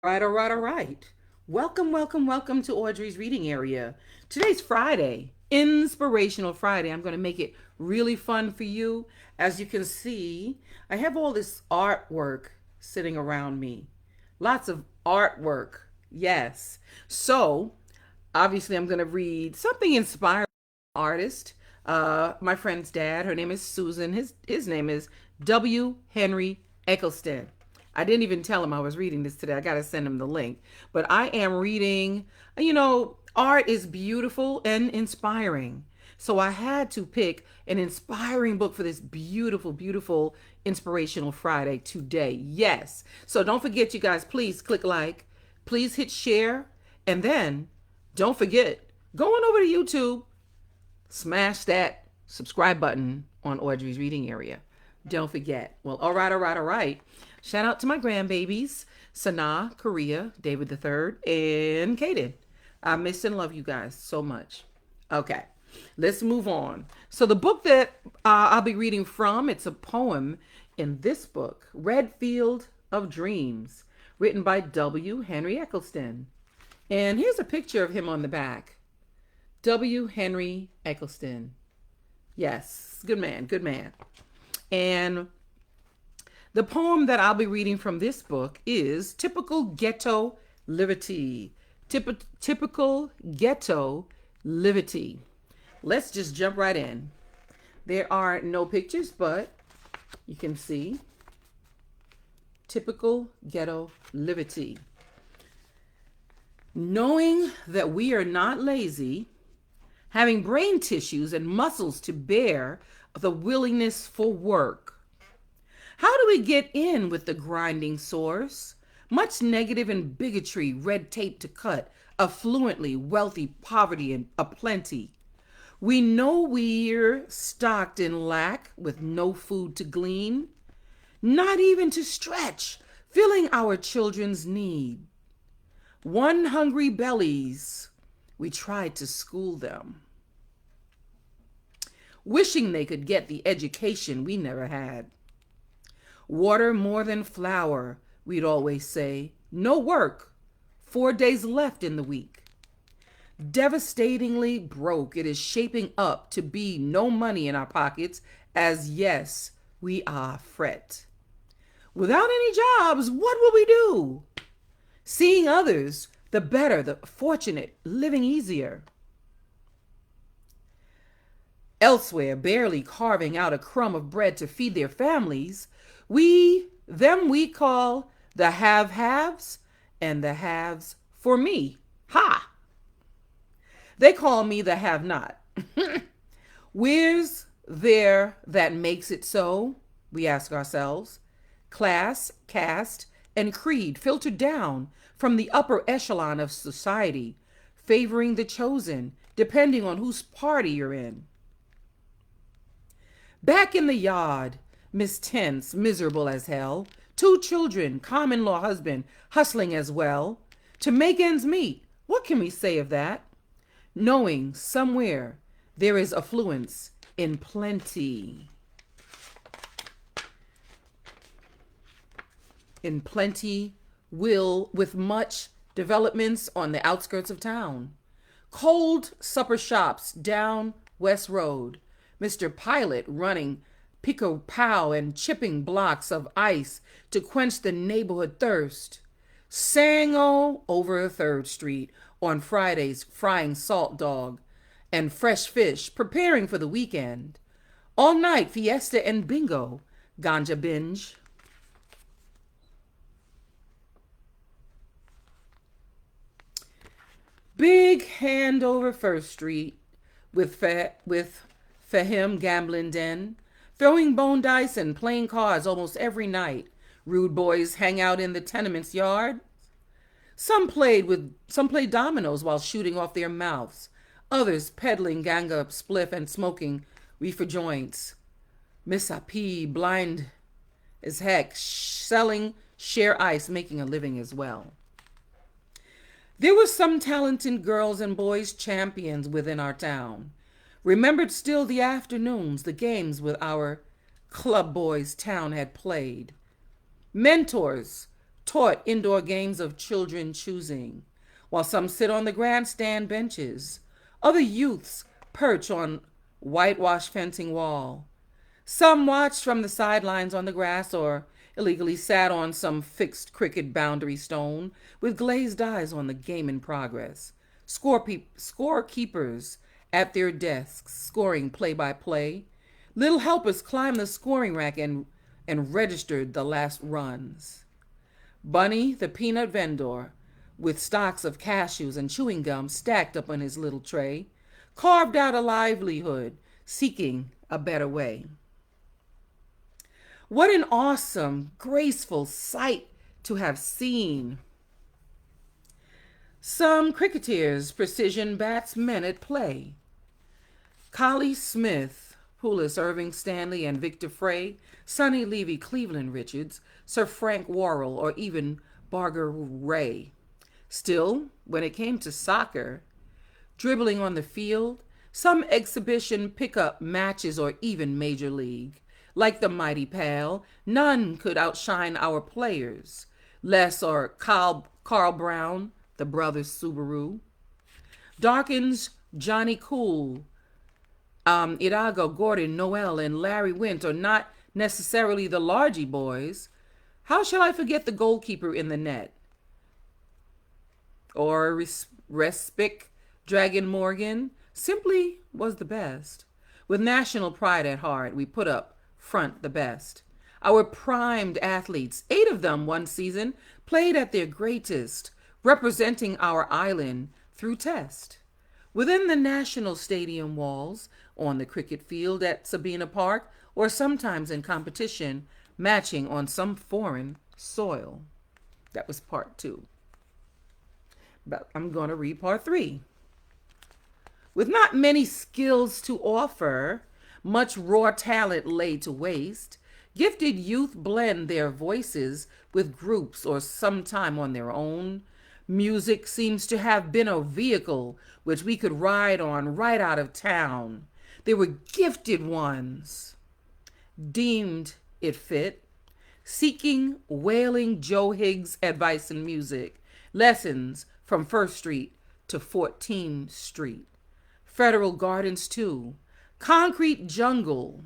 All right. Welcome to Audrey's reading area. Today's Friday, Inspirational Friday. I'm going to make it really fun for you. As you can see, I have all this artwork sitting around me. Lots of artwork. Yes. So, obviously, I'm going to read something inspiring artist. My friend's dad. Her name is Susan. His name is W. Henry Eccleston. I didn't even tell him I was reading this today. I got to send him the link. But I am reading, art is beautiful and inspiring. So I had to pick an inspiring book for this beautiful inspirational Friday today. Yes. So don't forget, you guys, please click like, please hit share, and then don't forget, go on over to YouTube, smash that subscribe button on Audrey's reading area. Don't forget. Well, all right. Shout out to my grandbabies, Sanaa, Korea, David the Third, and Kaden. I miss and love you guys so much. Okay, let's move on. So the book that I'll be reading from, it's a poem in this book, Red Field of Dreams, written by W. Henry Eccleston. And here's a picture of him on the back. W. Henry Eccleston. Yes, good man, good man. And the poem that I'll be reading from this book is Typical Ghetto Liberty. Typical Ghetto Liberty. Let's just jump right in. There are no pictures, but you can see Typical Ghetto Liberty. Knowing that we are not lazy, having brain tissues and muscles to bear the willingness for work. How do we get in with the grinding source? Much negative and bigotry, red tape to cut, affluently, wealthy, poverty, and aplenty. We know we're stocked in lack with no food to glean, not even to stretch, filling our children's need. One hungry bellies, we tried to school them, wishing they could get the education we never had. Water more than flour, we'd always say. No work, 4 days left in the week. Devastatingly broke, it is shaping up to be no money in our pockets, as yes, we are fret. Without any jobs, what will we do? Seeing others, the better, the fortunate, living easier. Elsewhere, barely carving out a crumb of bread to feed their families, we call the have-haves and the haves for me. Ha! They call me the have-not. Where's there that makes it so? We ask ourselves. Class, caste, and creed filtered down from the upper echelon of society, favoring the chosen, depending on whose party you're in. Back in the yard, Miss Tense, miserable as hell, 2 children, common law husband, hustling as well. To make ends meet, what can we say of that? Knowing somewhere there is affluence in plenty. In plenty, will with much developments on the outskirts of town. Cold supper shops down West Road. Mr. Pilot running pick-a-pow and chipping blocks of ice to quench the neighborhood thirst. Sang-o over 3rd Street on Fridays, frying salt dog and fresh fish, preparing for the weekend. All night fiesta and bingo, ganja binge. Big hand over 1st Street with Fahim gambling den, throwing bone dice and playing cards almost every night. Rude boys hang out in the tenement's yard. Some played dominoes while shooting off their mouths. Others peddling ganga spliff and smoking reefer joints. Miss P, blind as heck, selling share ice, making a living as well. There were some talented girls and boys champions within our town. Remembered still the afternoons, the games with our club boys town had played. Mentors taught indoor games of children choosing, while some sit on the grandstand benches. Other youths perch on whitewashed fencing wall. Some watched from the sidelines on the grass or illegally sat on some fixed cricket boundary stone with glazed eyes on the game in progress. Scorekeepers at their desks, scoring play by play. Little helpers climbed the scoring rack and registered the last runs. Bunny, the peanut vendor, with stocks of cashews and chewing gum stacked up on his little tray, carved out a livelihood, seeking a better way. What an awesome, graceful sight to have seen. Some cricketers, precision batsmen at play. Collie Smith, Pulis Irving Stanley and Victor Frey, Sonny Levy, Cleveland Richards, Sir Frank Worrell, or even Barger Ray. Still, when it came to soccer, dribbling on the field, some exhibition pickup matches or even major league, like the mighty Pal, none could outshine our players. Les or Carl Brown, the brothers Subaru. Darkins, Johnny Cool, Irago, Gordon, Noel, and Larry Wint are not necessarily the largy boys. How shall I forget the goalkeeper in the net? Or Respic, Dragon Morgan, simply was the best. With national pride at heart, we put up front the best. Our primed athletes, 8 of them one season, played at their greatest, representing our island through test. Within the national stadium walls, on the cricket field at Sabina Park, or sometimes in competition, matching on some foreign soil. That was part 2. But I'm going to read part 3. With not many skills to offer, much raw talent laid to waste, gifted youth blend their voices with groups or sometime on their own. Music seems to have been a vehicle which we could ride on right out of town. They were gifted ones, deemed it fit, seeking wailing Joe Higgs advice in music, lessons from 1st Street to 14th Street. Federal Gardens too, concrete jungle,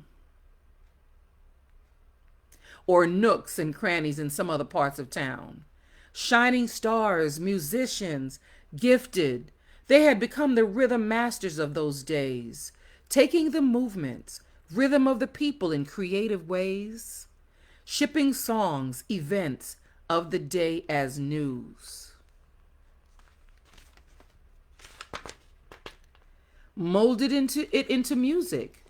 or nooks and crannies in some other parts of town. Shining stars, musicians, gifted. They had become the rhythm masters of those days, taking the movements, rhythm of the people in creative ways, shipping songs, events of the day as news. Molded into music,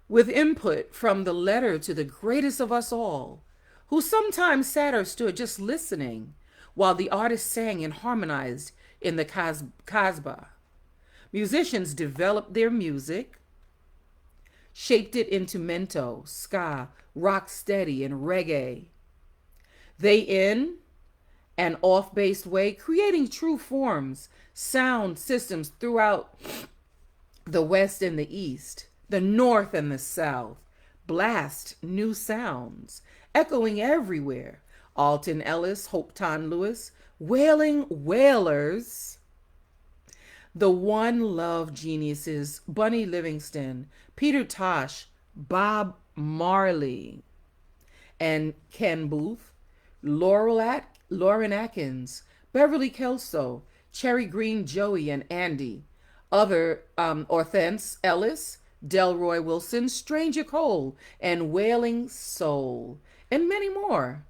with input from the letter to the greatest of us all, who sometimes sat or stood just listening while the artist sang and harmonized in the Casbah. Musicians developed their music, shaped it into mento, ska, rock steady, and reggae. They in an off-based way, creating true forms, sound systems throughout the West and the East, the North and the South. Blast new sounds, echoing everywhere. Alton Ellis, Hopeton Lewis, wailing wailers. The one love geniuses, Bunny Livingston, Peter Tosh, Bob Marley, and Ken Booth, Lauren Atkins, Beverly Kelso, Cherry Green Joey and Andy, other Orthence Ellis, Delroy Wilson, Stranger Cole, and Wailing Soul, and many more.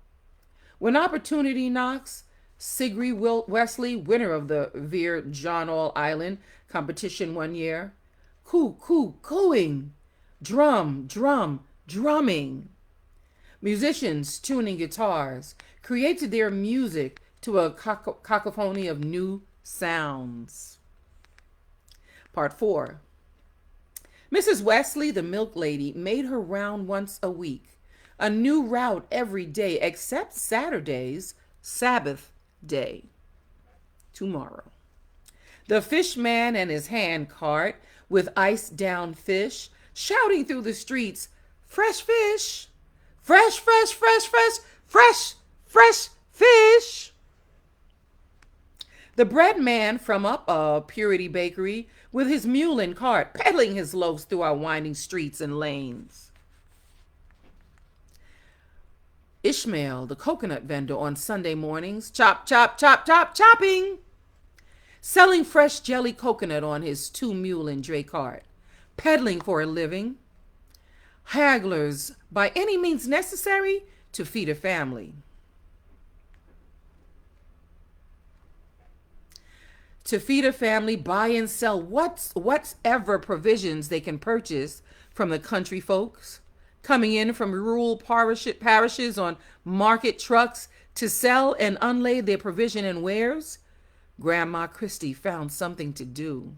When opportunity knocks, Sigrid Wesley, winner of the Veer John All Island competition one year, cooing, drumming. Musicians tuning guitars created their music to a cacophony of new sounds. Part 4. Mrs. Wesley, the milk lady, made her round once a week, a new route every day except Saturdays, Sabbath day. Tomorrow. The fish man and his hand cart with iced down fish, shouting through the streets, fresh fish, fresh fresh fish. The bread man from up Purity Bakery with his mule and cart, peddling his loaves through our winding streets and lanes. Ishmael, the coconut vendor on Sunday mornings, chop, chop, chop, chop, chopping, selling fresh jelly coconut on his 2-mule and dray cart, peddling for a living. Hagglers by any means necessary to feed a family. To feed a family, buy and sell whatever provisions they can purchase from the country folks, coming in from rural parishes on market trucks to sell and unlay their provision and wares. Grandma Christie found something to do.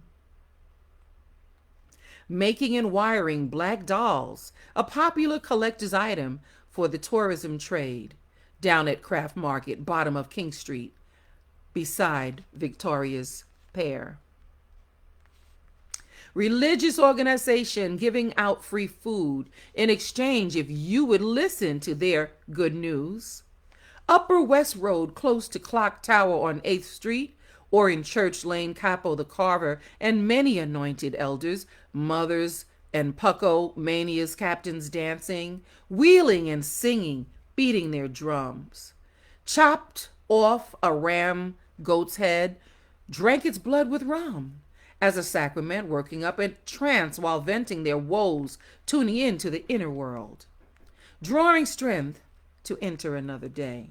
Making and wiring black dolls, a popular collector's item for the tourism trade, down at Craft Market, bottom of King Street, beside Victoria's Pear. Religious organization giving out free food in exchange if you would listen to their good news. Upper West Road, close to Clock Tower on 8th Street, or in Church Lane, Capo the Carver, and many anointed elders, mothers and pucko manias, captains dancing, wheeling and singing, beating their drums. Chopped off a ram goat's head, drank its blood with rum, as a sacrament, working up a trance while venting their woes, tuning into the inner world, drawing strength to enter another day.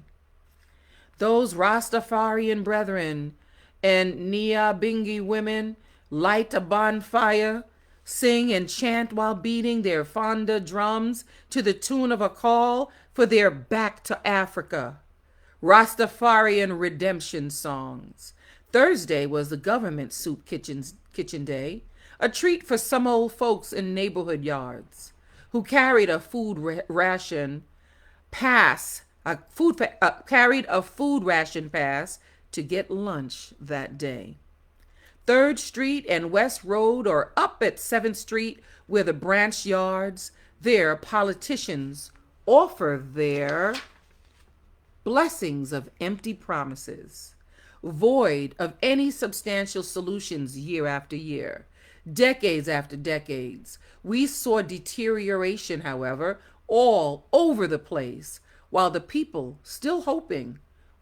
Those Rastafarian brethren and Nyabingi women light a bonfire, sing and chant while beating their fonda drums to the tune of a call for their back to Africa. Rastafarian redemption songs. Thursday was the government soup kitchen day, a treat for some old folks in neighborhood yards who carried a food ration pass to get lunch that day. 3rd Street and West Road, or up at 7th Street where the branch yards, their politicians offer their blessings of empty promises, void of any substantial solutions year after year, decades after decades. We saw deterioration, however, all over the place, while the people still hoping,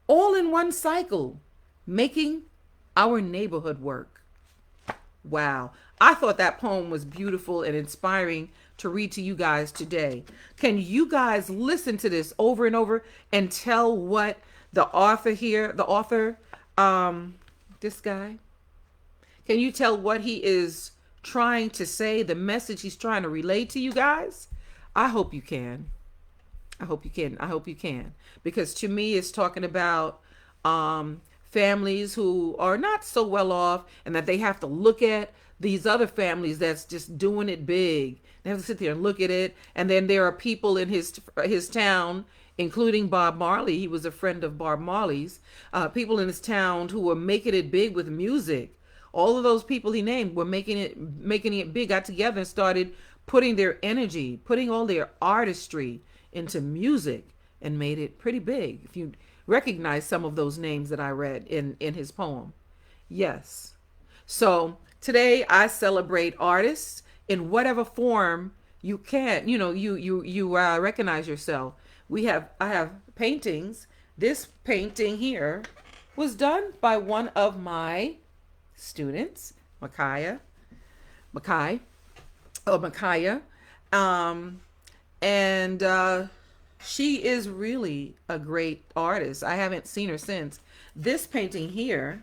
all in one cycle, making our neighborhood work. Wow. I thought that poem was beautiful and inspiring to read to you guys today. Can you guys listen to this over and over and tell what the author here, this guy, can you tell what he is trying to say, the message he's trying to relay to you guys? I hope you can. I hope you can. Because to me, it's talking about families who are not so well off, and that they have to look at these other families that's just doing it big. They have to sit there and look at it. And then there are people in his town, including Bob Marley. He was a friend of Bob Marley's. People in his town who were making it big with music. All of those people he named were making it big, got together and started putting their energy, putting all their artistry into music, and made it pretty big. If you recognize some of those names that I read in his poem. Yes. So today I celebrate artists in whatever form you can. You recognize yourself. I have paintings. This painting here was done by one of my students, Micaiah. And she is really a great artist. I haven't seen her since. This painting here,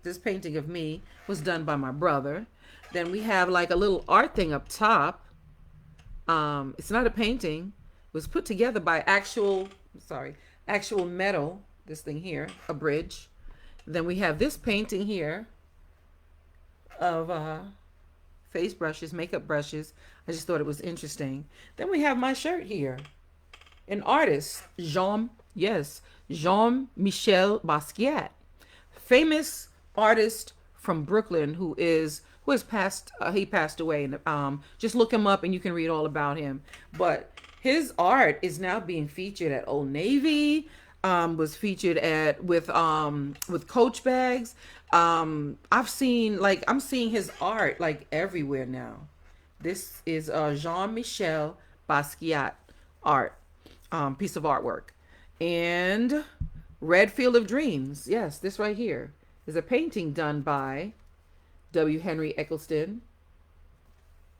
this painting of me, was done by my brother. Then we have like a little art thing up top. It's not a painting. It was put together by actual metal. This thing here, a bridge. Then we have this painting here of face brushes, makeup brushes. I just thought it was interesting. Then we have my shirt here. An artist, Jean-Michel Basquiat, famous artist from Brooklyn who has passed. He passed away, and just look him up and you can read all about him. But his art is now being featured at Old Navy. was featured at with Coach bags. I've seen, like, I'm seeing his art like everywhere now. This is Jean-Michel Basquiat art, piece of artwork. And Red Field of Dreams. Yes, this right here is a painting done by W. Henry Eccleston.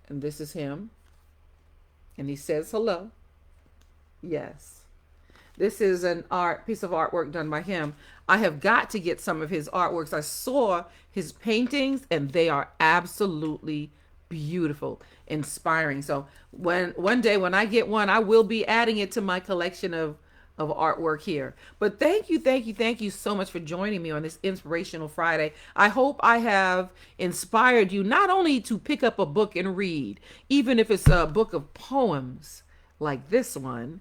And this is him. And he says hello. Yes. This is an art piece of artwork done by him. I have got to get some of his artworks. I saw his paintings and they are absolutely beautiful, inspiring. So when one day when I get one, I will be adding it to my collection of artwork here. But thank you so much for joining me on this Inspirational Friday. I hope I have inspired you not only to pick up a book and read, even if it's a book of poems like this one,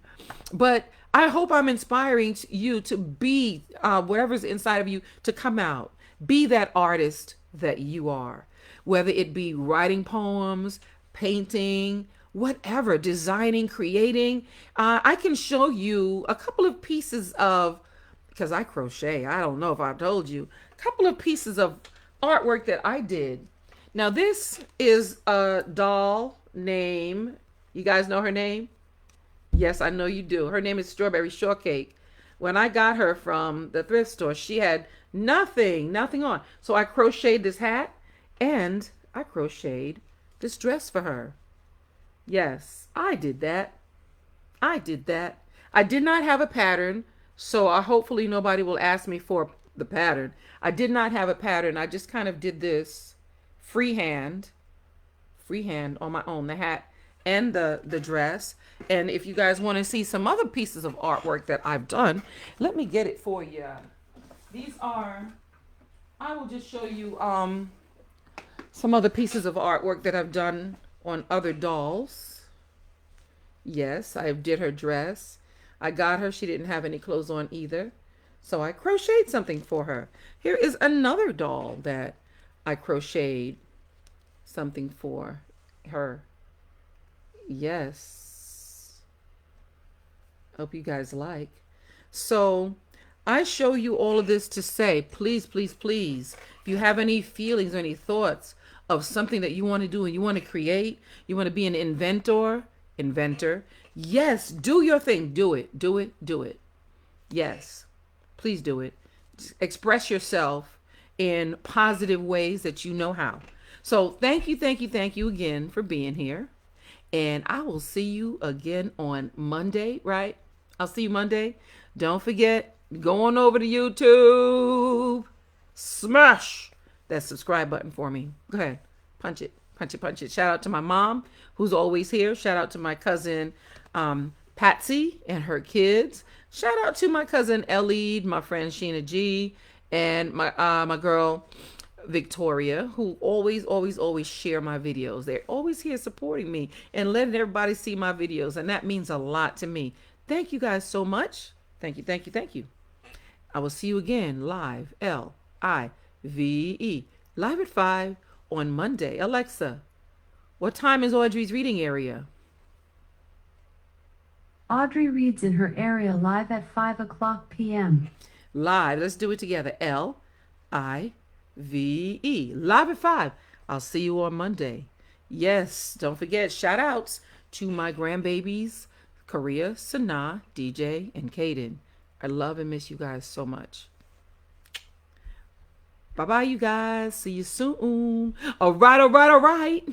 but I hope I'm inspiring you to be whatever's inside of you to come out. Be that artist that you are, whether it be writing poems, painting, whatever, designing, creating. I can show you a couple of pieces of, because I crochet, I don't know if I've told you, a couple of pieces of artwork that I did. Now, this is a doll name. You guys know her name? Yes, I know you do. Her name is Strawberry Shortcake. When I got her from the thrift store, she had nothing on. So I crocheted this hat and I crocheted this dress for her. Yes, I did that. I did that. I did not have a pattern, so hopefully nobody will ask me for the pattern. I did not have a pattern. I just kind of did this freehand on my own, the hat and the dress. And if you guys want to see some other pieces of artwork that I've done, let me get it for you. These are, I will just show you some other pieces of artwork that I've done on other dolls. Yes, I did her dress. I got her, she didn't have any clothes on either, so I crocheted something for her. Here is another doll that I crocheted something for her. Yes. Hope you guys like. So I show you all of this to say, please, if you have any feelings or any thoughts of something that you want to do and you want to create, you want to be an inventor, yes, do your thing. Do it. Yes, please do it. Just express yourself in positive ways that you know how. So thank you again for being here. And I will see you again on Monday, right? I'll see you Monday. Don't forget, go on over to YouTube. Smash that subscribe button for me. Go ahead. Punch it. Shout out to my mom, who's always here. Shout out to my cousin, Patsy, and her kids. Shout out to my cousin, Ellie, my friend, Sheena G, and my girl, Victoria, who always share my videos. They're always here supporting me and letting everybody see my videos. And that means a lot to me. Thank you guys so much. Thank you. I will see you again live, Live, live at 5 on Monday. Alexa, what time is Audrey's reading area? Audrey Reads in her area live at 5 o'clock p.m. Live. Let's do it together. Live at 5. I'll see you on Monday. Yes, don't forget, shout outs to my grandbabies, Korea, Sanaa, DJ, and Kaden. I love and miss you guys so much. Bye-bye, you guys. See you soon. All right.